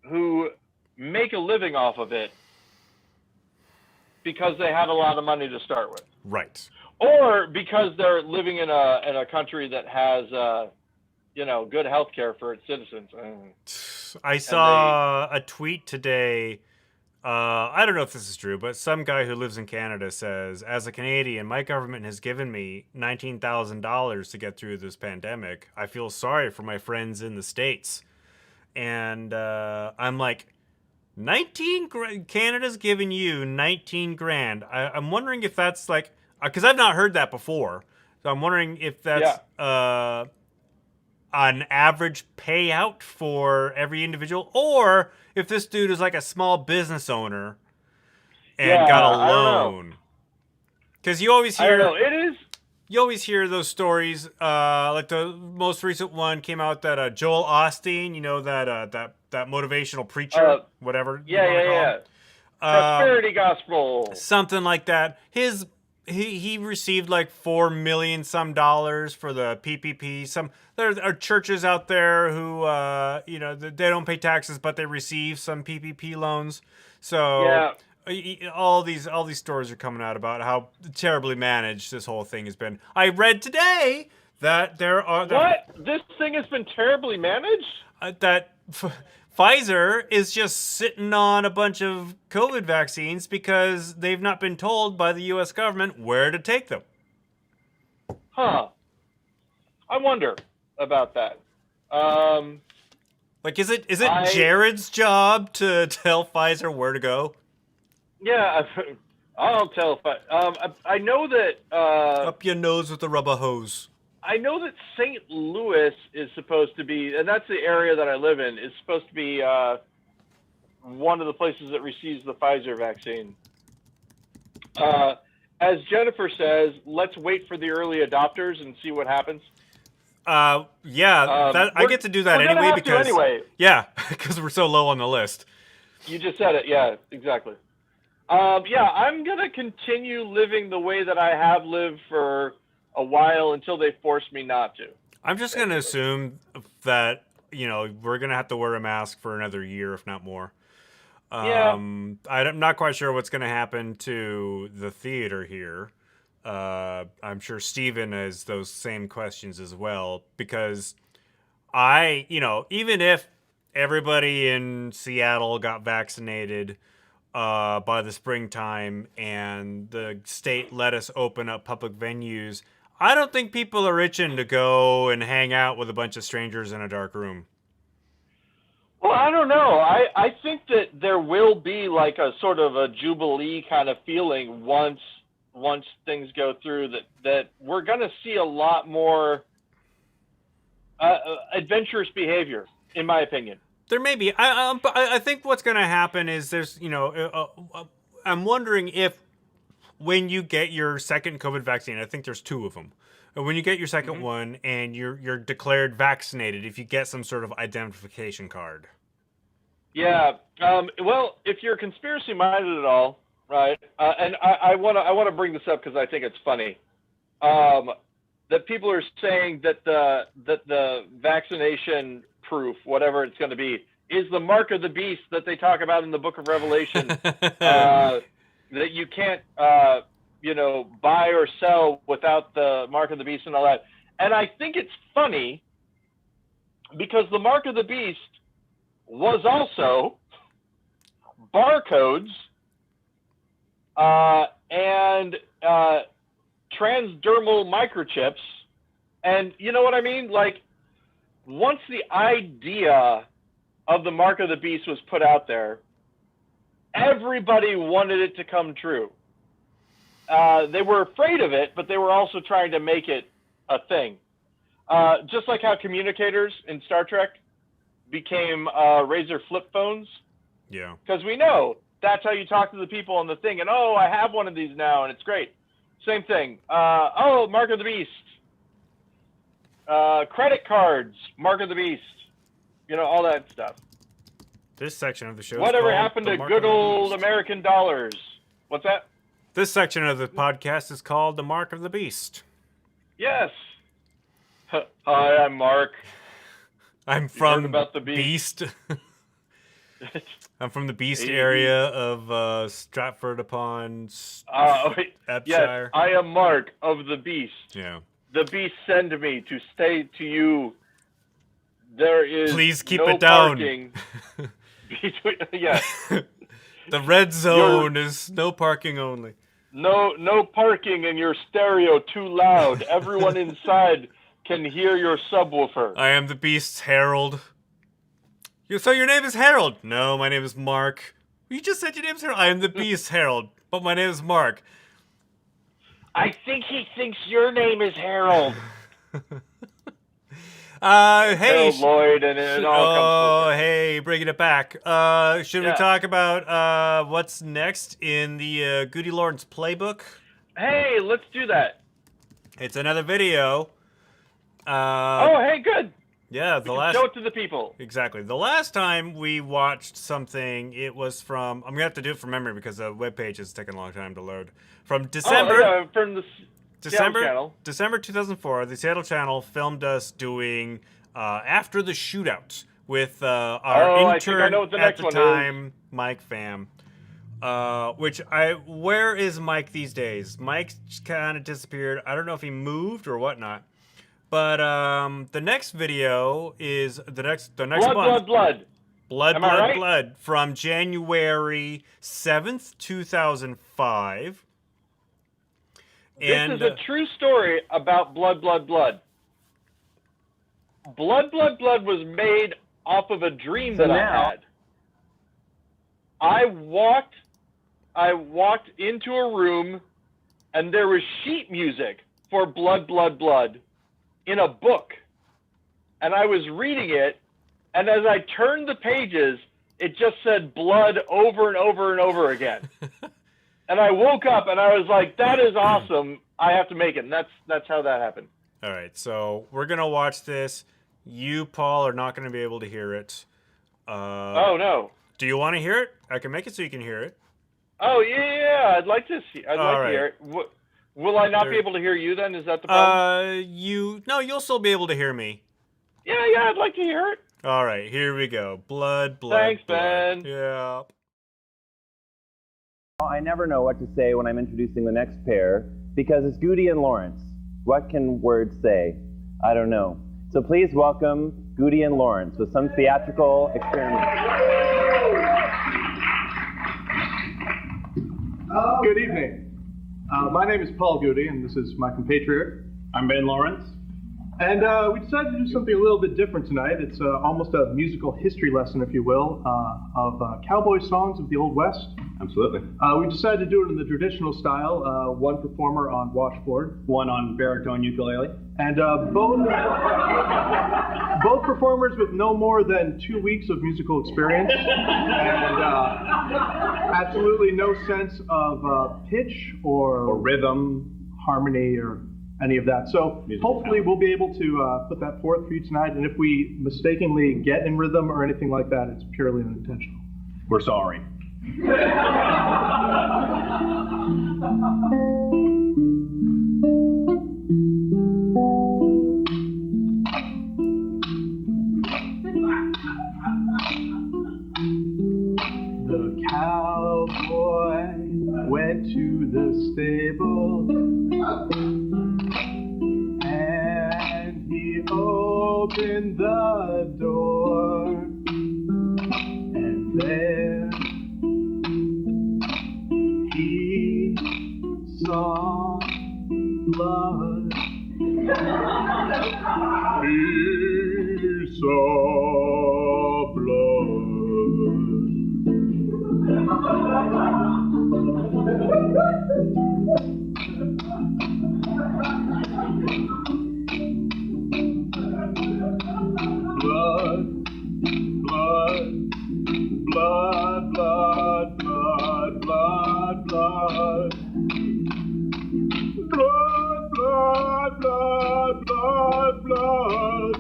who make a living off of it because they have a lot of money to start with. Right. Or because they're living in a country that has good health care for its citizens. I saw a tweet today. I don't know if this is true, but some guy who lives in Canada says, as a Canadian, my government has given me $19,000 to get through this pandemic. I feel sorry for my friends in the States. And I'm like, 19 grand? Canada's giving you 19 grand. I'm wondering if that's like, because I've not heard that before. So I'm wondering if that's an average payout for every individual, or if this dude is like a small business owner and got a loan. Because you always hear, I don't know. It is. You always hear those stories. Like the most recent one came out that Joel Osteen, that motivational preacher, whatever. Yeah. Prosperity gospel. Something like that. He received like $4 million some dollars for the PPP. There are churches out there who they don't pay taxes, but they receive some PPP loans. So all these stories are coming out about how terribly managed this whole thing has been. I read today that there are this thing has been terribly managed. Pfizer is just sitting on a bunch of COVID vaccines because they've not been told by the U.S. government where to take them. Huh. I wonder about that. Is it Jared's job to tell Pfizer where to go? Yeah, I'll tell Pfizer. I know that... up your nose with the rubber hose. I know that St. Louis is supposed to be, and that's the area that I live in, is supposed to be one of the places that receives the Pfizer vaccine. As Jennifer says, let's wait for the early adopters and see what happens. I get to do that anyway because because we're so low on the list. You just said it. Yeah, exactly. I'm gonna continue living the way that I have lived for a while until they force me not to. I'm just going to assume that, we're going to have to wear a mask for another year, if not more. I'm not quite sure what's going to happen to the theater here. I'm sure Steven has those same questions as well, because even if everybody in Seattle got vaccinated by the springtime and the state let us open up public venues, I don't think people are itching to go and hang out with a bunch of strangers in a dark room. Well, I don't know. I think that there will be like a sort of a jubilee kind of feeling once things go through, that we're going to see a lot more adventurous behavior, in my opinion. There may be. I think what's going to happen is there's, I'm wondering if when you get your second COVID vaccine, I think there's 2 of them. When you get your second one and you're declared vaccinated, if you get some sort of identification card. Yeah. Well, if you're conspiracy minded at all, right? And I want to bring this up because I think it's funny. That people are saying that the vaccination proof, whatever it's going to be, is the mark of the beast that they talk about in the Book of Revelation. That you can't, buy or sell without the mark of the beast and all that. And I think it's funny because the mark of the beast was also barcodes and transdermal microchips. And you know what I mean? Like, once the idea of the mark of the beast was put out there, everybody wanted it to come true. They were afraid of it, but they were also trying to make it a thing. Just like how communicators in Star Trek became Razor flip phones. Yeah. Because we know that's how you talk to the people on the thing. And, oh, I have one of these now, and it's great. Same thing. Mark of the Beast. Credit cards, Mark of the Beast. All that stuff. This section of the show. Whatever happened to good old American dollars? What's that? This section of the podcast is called The Mark of the Beast. Yes. Hi, I'm Mark. I'm from about the Beast. I'm from the Beast area of Stratford upon Epshire. Yes, I am Mark of the Beast. Yeah. The Beast send me to say to you, there is please keep no it down. Parking between, yes. The red zone is no parking only. No parking in your stereo too loud. Everyone inside can hear your subwoofer. I am the Beast's herald. So your name is Harold? No, my name is Mark. You just said your name's Harold. I am the Beast's herald, but my name is Mark. I think he thinks your name is Harold. Hey, Harold Lloyd, and it all comes. Hey, bringing it back. Should we talk about what's next in the GudeLaurance playbook? Hey, let's do that. It's another video. Hey, good. Yeah, show it to the people. Exactly. The last time we watched something, it was from. I'm gonna have to do it from memory because the webpage is taking a long time to load. From December. From the December channel. December 2004. The Seattle channel filmed us doing After the Shootout with our intern at the time, Mike Pham. Where is Mike these days? Mike's kind of disappeared. I don't know if he moved or whatnot. But the next video is the next month. Blood from January 7th, 2005. This is a true story about Blood. Blood was made off of a dream that I had. I walked into a room and there was sheet music for Blood in a book. And I was reading it, and as I turned the pages, it just said blood over and over and over again. And I woke up and I was like, that is awesome. I have to make it. And that's how that happened. All right. So we're going to watch this. You, Paul, are not going to be able to hear it. Oh, no. Do you want to hear it? I can make it so you can hear it. Oh, yeah. I'd like to hear it. Will I not be able to hear you then? Is that the problem? You'll still be able to hear me. Yeah, I'd like to hear it. All right, here we go. Blood. Thanks, Ben. Yeah. I never know what to say when I'm introducing the next pair because it's Goody and Lawrence. What can words say? I don't know. So please welcome Goody and Lawrence with some theatrical experiment. Good evening. My name is Paul Goody, and this is my compatriot. I'm Ben Lawrence. And we decided to do something a little bit different tonight. It's almost a musical history lesson, if you will, of cowboy songs of the Old West. Absolutely. We decided to do it in the traditional style, one performer on washboard. One on baritone ukulele. And both performers with no more than 2 weeks of musical experience. And absolutely no sense of pitch or rhythm, harmony, or any of that. So hopefully we'll be able to put that forth for you tonight. And if we mistakenly get in rhythm or anything like that, it's purely unintentional. We're sorry. The cowboy went to the stable and he opened the door, and there he saw blood. He saw blood. Blood, blood, blood, blood, blood, blood, blood. Blood, blood, blood, blood, blood.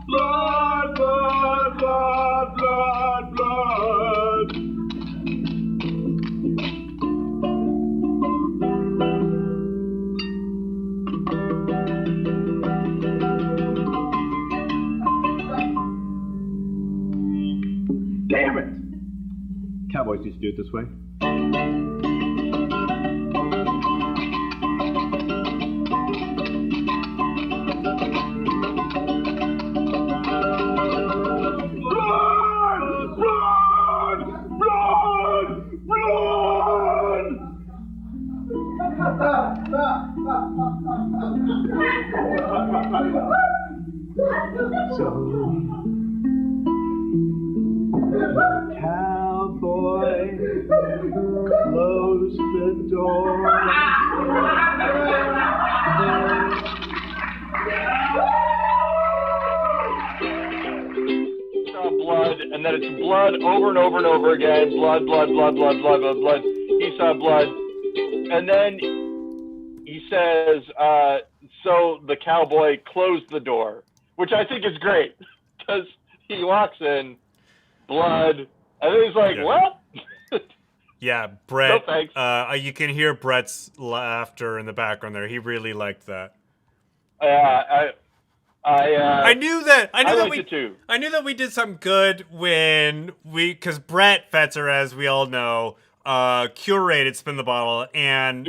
Blood, blood, blood, blood, blood. Damn it! Cowboys used to do it this way. So, the cowboy closed the door. Saw blood, and then it's blood over and over and over again. Blood, blood, blood, blood, blood, blood, blood. He saw blood, and then he says, so the cowboy closed the door, which I think is great, because he walks in, blood, and then he's like, well... Yeah, Brett. No, thanks. You can hear Brett's laughter in the background there. He really liked that. I knew that. I liked it too. I knew that we did something good when because Brett Fetzer, as we all know, curated Spin the Bottle and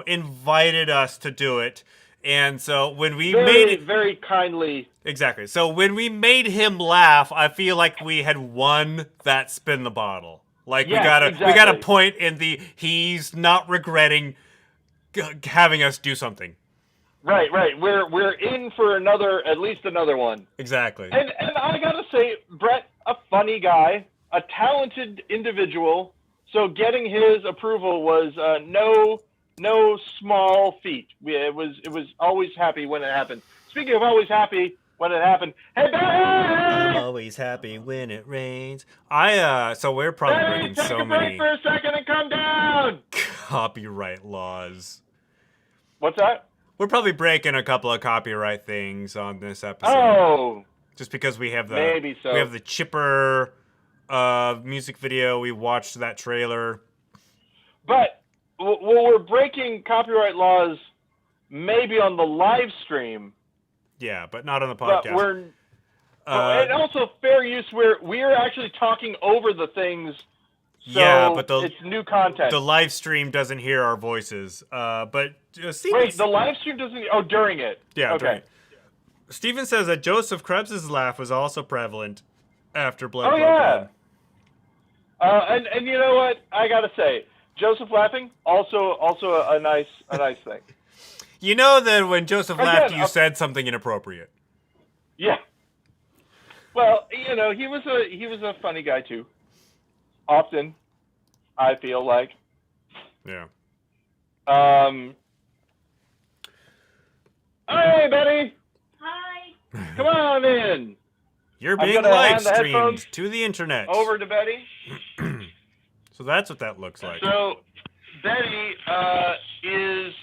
invited us to do it. And so when we made it very kindly. Exactly. So when we made him laugh, I feel like we had won that Spin the Bottle. Like we got a point in the he's not regretting having us do something. Right. We're in for at least another one. Exactly. And I gotta say, Brett, a funny guy, a talented individual. So getting his approval was no small feat. It was always happy when it happened. Speaking of always happy when it happened, hey Ben! I'm always happy when it rains. So we're probably breaking so many. Take a break for a second and come down. Copyright laws. What's that? We're probably breaking a couple of copyright things on this episode. Oh, just because we have maybe so. We have the Chipper music video. We watched that trailer. But we're breaking copyright laws maybe on the live stream. Yeah, but not on the podcast. But we're and also fair use. We're actually talking over the things. So yeah, but it's new content. The live stream doesn't hear our voices. But wait, the live stream doesn't. Oh, during it. Yeah. Okay. Steven says that Joseph Krebs' laugh was also prevalent after Blood. Oh, Blood, yeah. Blood. And you know what? I gotta say, Joseph laughing also a nice thing. You know that when Joseph laughed, Again, you said something inappropriate. Yeah. Well, you know, he was a funny guy too. Often, I feel like. Yeah. Hey, Betty. Hi. Come on in. You're I'm being gonna live hand the streamed headphones to the internet. over to Betty. So that's what that looks like. So Betty is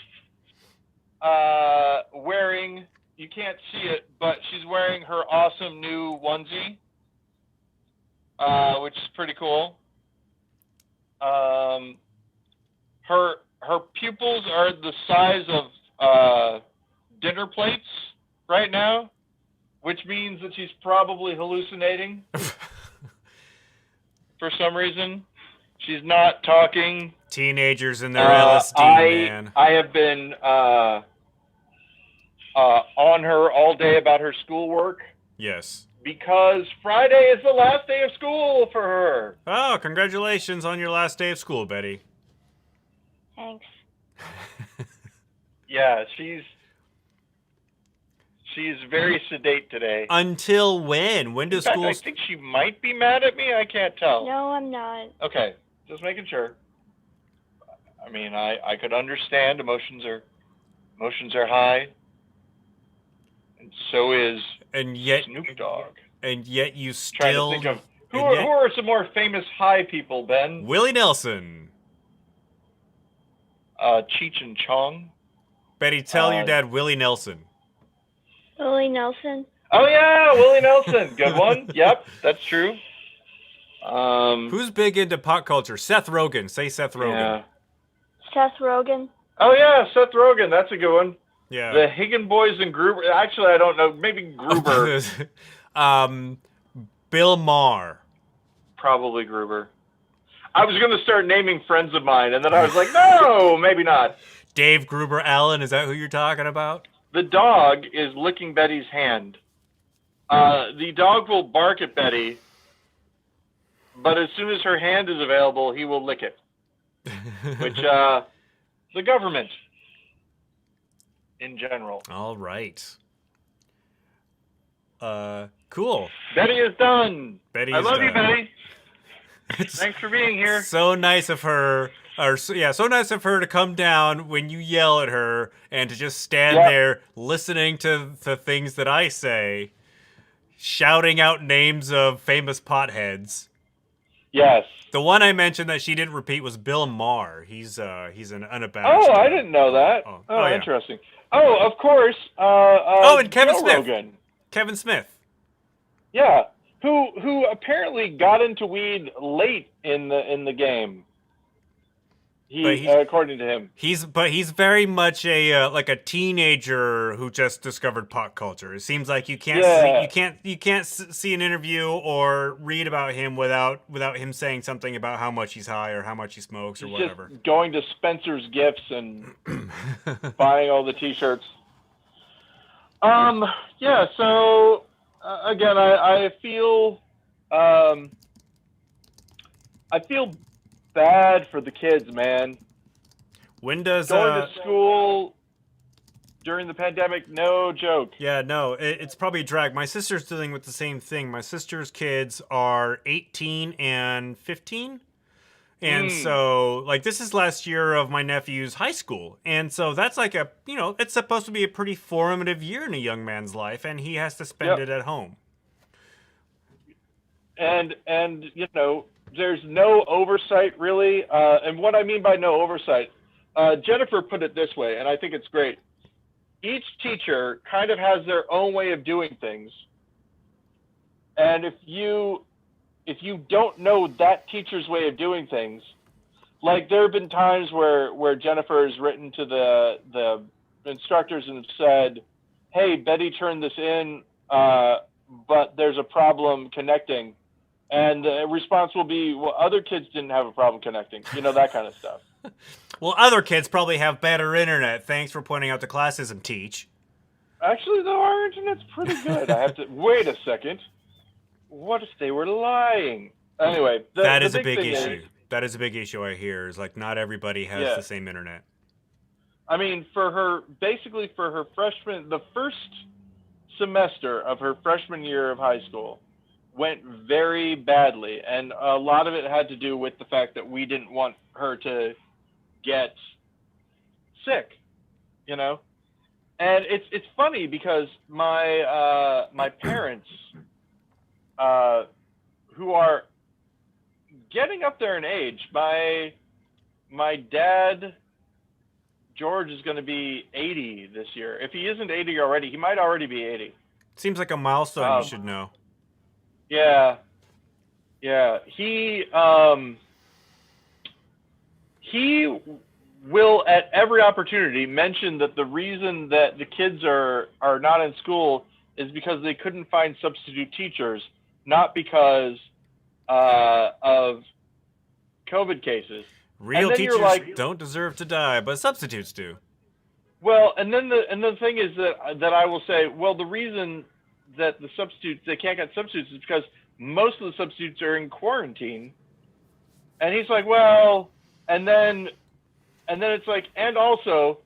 wearing, you can't see it, but she's wearing her awesome new onesie, which is pretty cool. Her pupils are the size of dinner plates right now, which means that she's probably hallucinating for some reason. She's not talking. Teenagers in their LSD, man. I have been on her all day about her schoolwork. Yes. Because Friday is the last day of school for her. Oh, congratulations on your last day of school, Betty. Thanks. Yeah, she's very sedate today. Until when? When does school... I think she might be mad at me. I can't tell. No, I'm not. Okay, just making sure. I mean, I could understand emotions are high, and so is Snoop Dogg. And yet you Trying still... to think of who are some more famous high people, Ben? Willie Nelson. Cheech and Chong. Betty, tell your dad Willie Nelson. Willie Nelson. Oh yeah, Willie Nelson. Good one. Yep, that's true. Who's big into pop culture? Seth Rogen. Say Seth Rogen. Yeah. Seth Rogen. Oh yeah, Seth Rogen. That's a good one. Yeah. The Higgin Boys and Gruber. Actually, I don't know. Maybe Gruber. Bill Maher. Probably Gruber. I was going to start naming friends of mine, and then I was like, no, maybe not. Dave Gruber Allen. Is that who you're talking about? The dog is licking Betty's hand. The dog will bark at Betty, but as soon as her hand is available, he will lick it. Which, the government, in general. All right. Cool. Betty is done. Betty I is love you, done. Betty. Thanks for being here. So nice of her. So nice of her to come down when you yell at her and to just stand there listening to the things that I say, shouting out names of famous potheads. Yes. The one I mentioned that she didn't repeat was Bill Maher. He's an unabashed. Oh, I didn't know that. Oh, yeah. Interesting. Oh, of course. And Kevin Joe Smith. Rogan. Kevin Smith. Yeah, who apparently got into weed late in the game. According to him, he's very much a teenager who just discovered pop culture. It seems like you can't see an interview or read about him without him saying something about how much he's high or how much he smokes or whatever. Just going to Spencer's Gifts and buying all the T-shirts. Yeah. So again, I feel bad for the kids, man. When does going to school during the pandemic? No joke. Yeah, no, it's probably a drag. My sister's dealing with the same thing. My sister's kids are 18 and 15. And so, like, this is last year of my nephew's high school. And so that's like it's supposed to be a pretty formative year in a young man's life, and he has to spend it at home. And there's no oversight, really. And what I mean by no oversight, Jennifer put it this way, and I think it's great. Each teacher kind of has their own way of doing things. And if you don't know that teacher's way of doing things, like there have been times where Jennifer has written to the instructors and said, hey, Betty turned this in, but there's a problem connecting. And the response will be, well, other kids didn't have a problem connecting. That kind of stuff. Well, other kids probably have better internet. Thanks for pointing out the classism, teach. Actually, though, our internet's pretty good. I have to wait a second. What if they were lying? Anyway, that is the a big thing issue. Is, that is a big issue I hear. Is like not everybody has the same internet. I mean, for her the first semester of her freshman year of high school went very badly, and a lot of it had to do with the fact that we didn't want her to get sick, you know. And it's funny because my parents, who are getting up there in age, my dad, George, is going to be 80 this year. If he isn't 80 already, he might already be 80. Seems like a milestone you should know. Yeah. He will, at every opportunity, mention that the reason that the kids are not in school is because they couldn't find substitute teachers, not because of COVID cases. Real teachers don't deserve to die, but substitutes do. Well, and then the thing is that I will say, well, the reason that they can't get substitutes is because most of the substitutes are in quarantine. And he's like, well, and then it's like, and also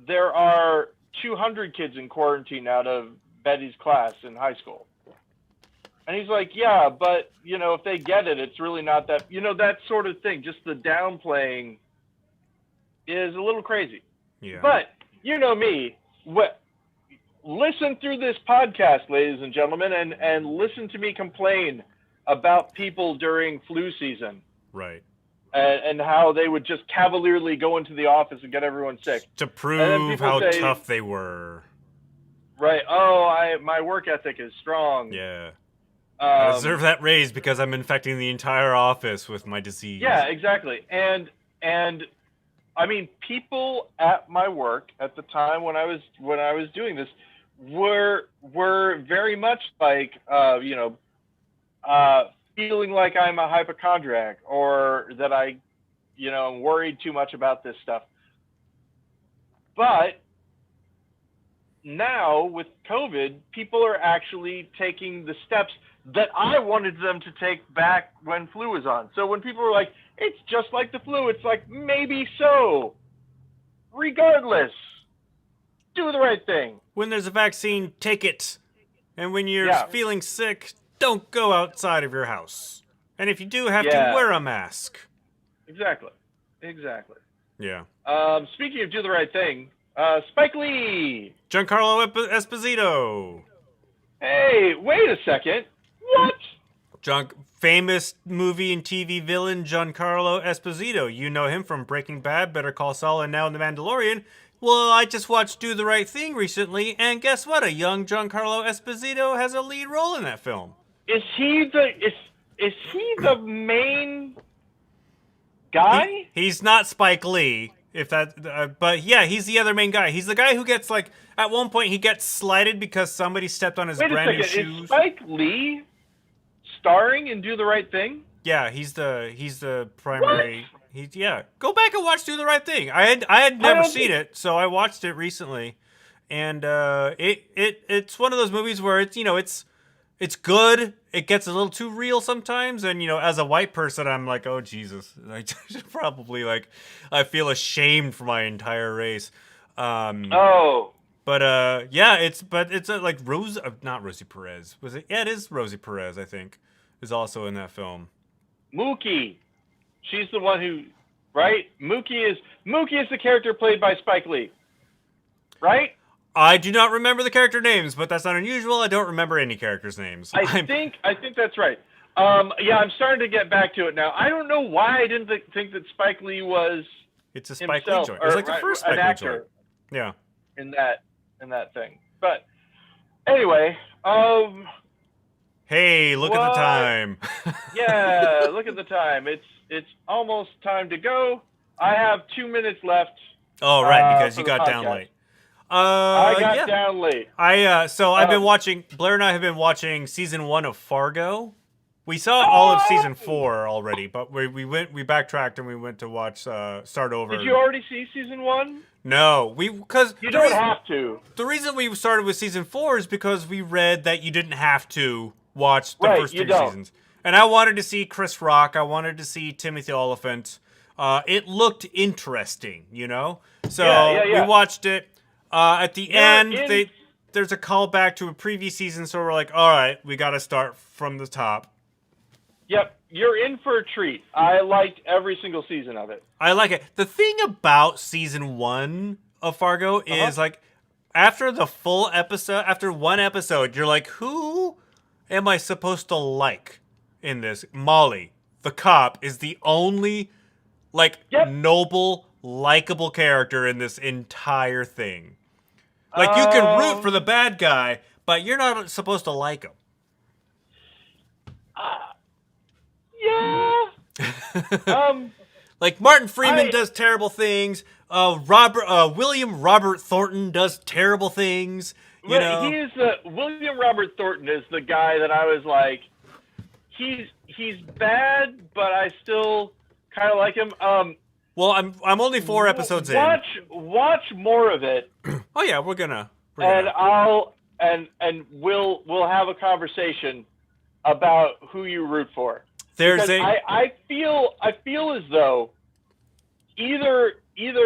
there are 200 kids in quarantine out of Betty's class in high school. And he's like, yeah, but, you know, if they get it, it's really not that, you know, that sort of thing. Just the downplaying is a little crazy. Yeah. But, you know me, listen through this podcast, ladies and gentlemen, and listen to me complain about people during flu season. Right. And how they would just cavalierly go into the office and get everyone sick. To prove how tough they were. Right. Oh, my work ethic is strong. Yeah. I deserve that raise because I'm infecting the entire office with my disease. Yeah, exactly. And I mean, people at my work at the time when I was doing this were very much like feeling like I'm a hypochondriac or that I am worried too much about this stuff. But now with COVID, people are actually taking the steps that I wanted them to take back when flu was on. So when people were like, it's just like the flu, it's like, maybe so. Regardless, do the right thing. When there's a vaccine, take it. And when you're feeling sick, don't go outside of your house. And if you do have to, wear a mask. Exactly. Yeah. Speaking of do the right thing, Spike Lee. Giancarlo Esposito. Hey, wait a second. What? Famous movie and TV villain Giancarlo Esposito. You know him from Breaking Bad, Better Call Saul, and now The Mandalorian. Well, I just watched Do the Right Thing recently, and guess what? A young Giancarlo Esposito has a lead role in that film. Is he the main guy? He's not Spike Lee, but yeah, he's the other main guy. He's the guy who gets at one point he gets slighted because somebody stepped on his brand new shoes. Is Spike Lee starring in Do the Right Thing? Yeah, he's the primary. Go back and watch Do the Right Thing. I had never seen it, so I watched it recently, and it's one of those movies where it's good. It gets a little too real sometimes, and as a white person, I'm like, oh Jesus, I should probably I feel ashamed for my entire race. But it's like Rose, not Rosie Perez. Was it? Yeah, it is Rosie Perez. I think is also in that film. Mookie, she's the one who, right? Mookie is the character played by Spike Lee, right? I do not remember the character names, but that's not unusual. I don't remember any characters' names. I think that's right. I'm starting to get back to it now. I don't know why I didn't think that Spike Lee was. It's a Spike Lee joint. It's like the first Spike Lee joint. Yeah. In that thing, but anyway. Hey, look at the time. Yeah, look at the time. It's almost time to go. I have 2 minutes left. Oh, right, because you got down late. I got down late. I've been watching. Blair and I have been watching season 1 of Fargo. We saw all of season 4 already, but we backtracked and we went to watch start over. Did you already see season 1? No, because you don't have to. The reason we started with season 4 is because we read that you didn't have to watch the first 3 seasons. And I wanted to see Chris Rock. I wanted to see Timothy Olyphant. It looked interesting, you know? So we watched it. At the end, there's a callback to a previous season, so we're like, all right, we got to start from the top. Yep, you're in for a treat. I liked every single season of it. I like it. The thing about season 1 of Fargo is, like, after the full episode, after one episode, you're like, who am I supposed to like in this? Molly, the cop, is the only, like, noble, likable character in this entire thing. Like, you can root for the bad guy, but you're not supposed to like him. Yeah. Like, Martin Freeman does terrible things. William Robert Thornton does terrible things. You know? He is William Robert Thornton is the guy that I was like, he's bad, but I still kind of like him. Well, I'm only 4 episodes in. Watch more of it. Oh yeah, we're gonna. And we'll have a conversation about who you root for. I feel as though either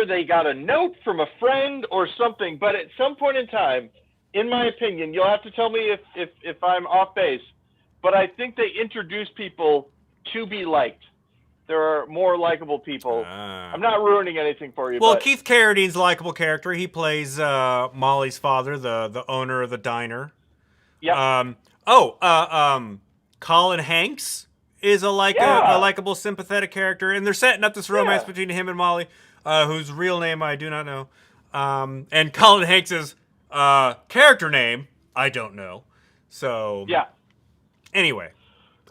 they got a note from a friend or something, but at some point in time, in my opinion, you'll have to tell me if I'm off base, but I think they introduce people to be liked. There are more likable people. I'm not ruining anything for you. Well, Keith Carradine's a likable character. He plays Molly's father, the owner of the diner. Yeah. Colin Hanks is a likable, sympathetic character, and they're setting up this romance between him and Molly, whose real name I do not know. And Colin Hanks's character name I don't know. So Anyway,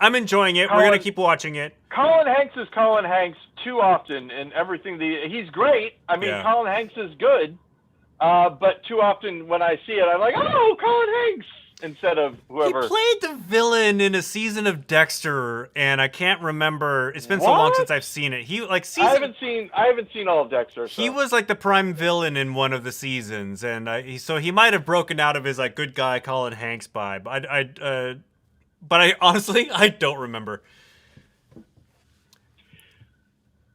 I'm enjoying it. We're gonna keep watching it. Colin Hanks is Colin Hanks too often in everything. He's great. I mean, Colin Hanks is good, but too often when I see it, I'm like, oh, Colin Hanks, instead of whoever. He played the villain in a season of Dexter, and I can't remember. It's been so long since I've seen it. I haven't seen all of Dexter. So. He was like the prime villain in one of the seasons, and so he might have broken out of his like good guy Colin Hanks vibe. But I honestly I don't remember.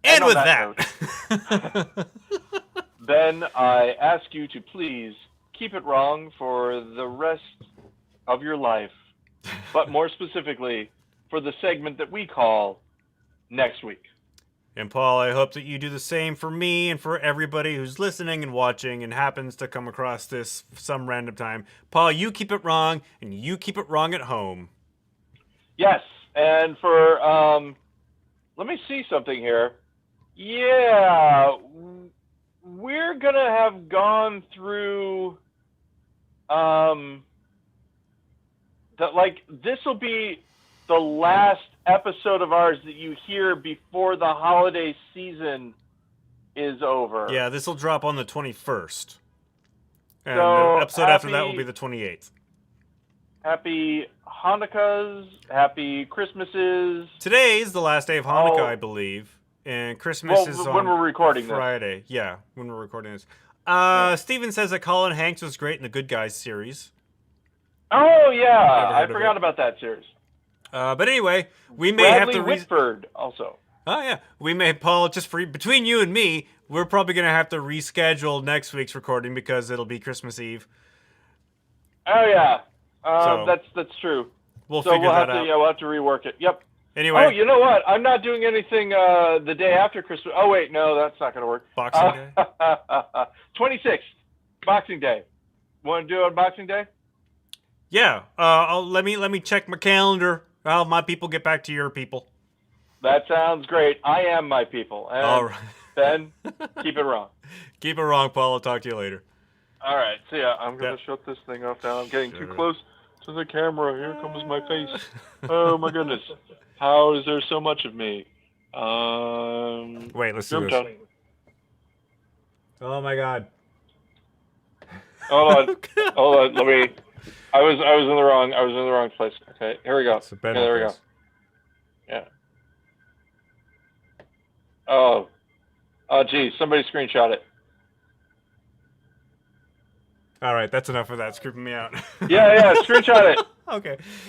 And with that, then I ask you to please keep it wrong for the rest of your life, but more specifically for the segment that we call Next Week. And Paul, I hope that you do the same for me and for everybody who's listening and watching and happens to come across this some random time. Paul, you keep it wrong, and you keep it wrong at home. Yes, and for, let me see something here. Yeah, we're going to have gone through, this will be the last episode of ours that you hear before the holiday season is over. Yeah, this will drop on the 21st. And so the episode after that will be the 28th. Happy Hanukkahs, happy Christmases. Today is the last day of Hanukkah, I believe. And Christmas is on when we're recording Friday. This. Yeah, when we're recording this. Steven says that Colin Hanks was great in the Good Guys series. Oh, yeah. I forgot about that series. But anyway, we may Bradley have to... Whitford also. Oh, yeah. We may, Paul, just for between you and me, we're probably going to have to reschedule next week's recording because it'll be Christmas Eve. Oh, yeah. That's true. We'll figure that out. Yeah, we'll have to rework it. Yep. Anyway. Oh, you know what? I'm not doing anything the day after Christmas. Oh, wait, no, that's not going to work. Boxing Day? 26th, Boxing Day. Want to do it on Boxing Day? Yeah. Let me check my calendar. I'll my people get back to your people. That sounds great. I am my people. And all right. Ben, keep it wrong. Keep it wrong, Paul. I'll talk to you later. All right. See ya. I'm going to shut this thing off now. I'm getting too close to the camera. Here comes my face. Oh, my goodness. How is there so much of me? Wait, let's do this. Oh, my God. Hold on. Let me... I was in the wrong place. Okay, here we go. So Ben there we go. Yeah. Oh, geez, somebody screenshot it. All right, that's enough of that. It's creeping me out. Yeah, screenshot it. Okay.